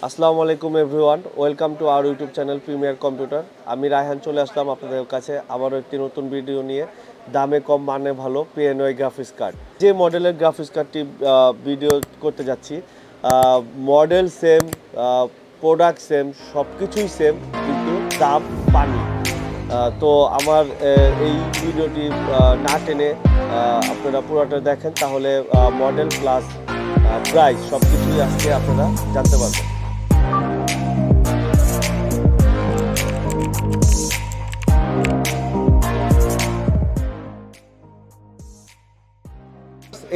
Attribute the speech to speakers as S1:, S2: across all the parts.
S1: আসসালামু আলাইকুম everyone, welcome to our YouTube channel premier computer. আমি রায়হান চলে আসলাম আপনাদের কাছে আবারও একটি নতুন ভিডিও নিয়ে। দামে কম মানে ভালো PNY গ্রাফিক্স কার্ড। যে মডেলের গ্রাফিক্স কার্ডটি ভিডিও করতে যাচ্ছি, মডেল সেম, প্রোডাক্ট সেম, সব কিছুই সেম, কিন্তু দাম পানি। তো আমার এই ভিডিওটি না টেনে আপনারা পুরোটা দেখেন, তাহলে মডেল প্লাস প্রাইস সব কিছুই আজকে আপনারা জানতে পারবেন।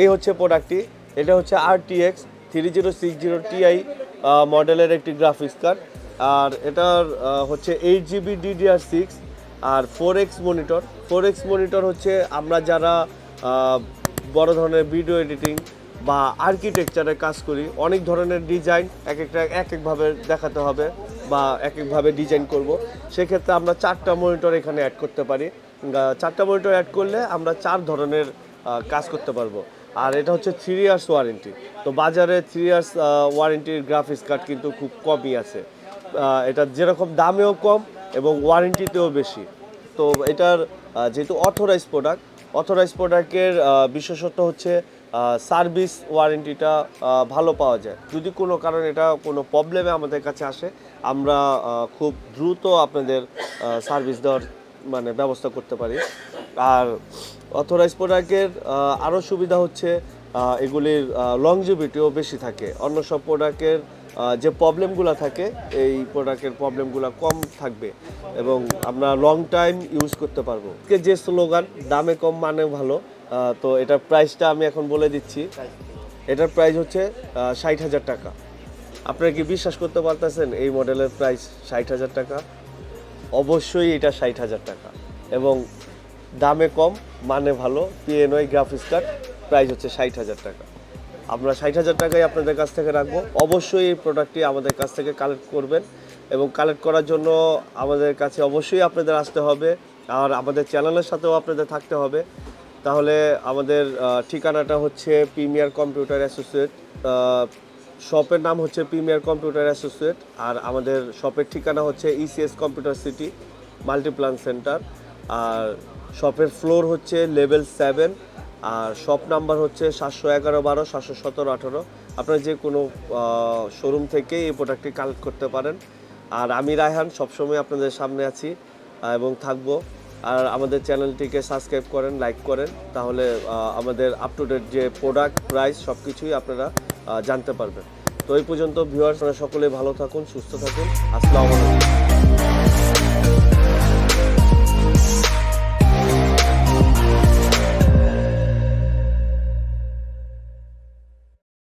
S1: এই হচ্ছে প্রোডাক্টটি। এটা হচ্ছে RTX 3060 Ti মডেলের একটি গ্রাফিক্স কার্ড। আর এটার হচ্ছে 8GB DDR6 আর 4X মনিটর। 4X মনিটর হচ্ছে আমরা যারা বড় ধরনের ভিডিও এডিটিং বা আর্কিটেকচারের কাজ করি, অনেক ধরনের ডিজাইন একভাবে দেখাতে হবে বা একভাবে ডিজাইন করব, সেক্ষেত্রে আমরা 4টা মনিটর এখানে অ্যাড করতে পারি। 4টা মনিটর অ্যাড করলে আমরা 4 ধরনের কাজ করতে পারবো। আর এটা হচ্ছে 3 ইয়ার্স ওয়ারেন্টি। তো বাজারে 3 ইয়ার্স ওয়ারেন্টির গ্রাফিক্স কার্ড কিন্তু খুব কমই আছে। এটা যেরকম দামেও কম এবং ওয়ারেন্টিতেও বেশি। তো এটার যেহেতু অথরাইজ প্রোডাক্টের বিশেষত্ব হচ্ছে সার্ভিস ওয়ারেন্টিটা ভালো পাওয়া যায়। যদি কোনো কারণে এটা কোনো প্রবলেমে আমাদের কাছে আসে, আমরা খুব দ্রুত আপনাদের সার্ভিস দেওয়ার ব্যবস্থা করতে পারি। আর অথরাইজ প্রোডাক্টের আরও সুবিধা হচ্ছে এগুলির লংজিভিটিও বেশি থাকে। অন্য সব প্রোডাক্টের যে প্রবলেমগুলো থাকে, এই প্রোডাক্টের প্রবলেমগুলো কম থাকবে এবং আমরা লং টাইম ইউজ করতে পারবো। যে স্লোগান দামে কম মানে ভালো, তো এটার প্রাইসটা আমি এখন বলে দিচ্ছি। এটার প্রাইস হচ্ছে 60,000 টাকা। আপনারা কি বিশ্বাস করতে পারতেছেন এই মডেলের প্রাইস 60,000 টাকা? অবশ্যই এটা 60,000 টাকা এবং দামে কম মানে ভালো। PNY গ্রাফিক্স কার্ড প্রাইস হচ্ছে 60,000 টাকা। আমরা 60,000 টাকায় আপনাদের কাছ থেকে রাখবো। অবশ্যই এই প্রোডাক্টটি আমাদের কাছ থেকে কালেক্ট করবেন এবং কালেক্ট করার জন্য আমাদের কাছে অবশ্যই আপনাদের আসতে হবে আর আমাদের চ্যানেলের সাথেও আপনাদের থাকতে হবে। তাহলে আমাদের ঠিকানাটা হচ্ছে প্রিমিয়ার কম্পিউটার অ্যাসোসিয়েট। শপের নাম হচ্ছে প্রিমিয়ার কম্পিউটার অ্যাসোসিয়েট। আর আমাদের শপের ঠিকানা হচ্ছে ECS Computer City Multiplan Center. আর শপের ফ্লোর হচ্ছে লেভেল 7 আর শপ নাম্বার হচ্ছে 711-12, 717-18। আপনারা যে কোনো শোরুম থেকে এই প্রোডাক্টটি কালেক্ট করতে পারেন। আর আমি রায়হান সবসময় আপনাদের সামনে আছি এবং থাকবো। আর আমাদের চ্যানেলটিকে সাবস্ক্রাইব করেন, লাইক করেন, তাহলে আমাদের আপ টু ডেট যে প্রোডাক্ট প্রাইস সব কিছুই আপনারা জানতে পারবেন। তো এই পর্যন্ত ভিউয়ার্স, সকলে ভালো থাকুন, সুস্থ থাকুন। আসসালামু আলাইকুম।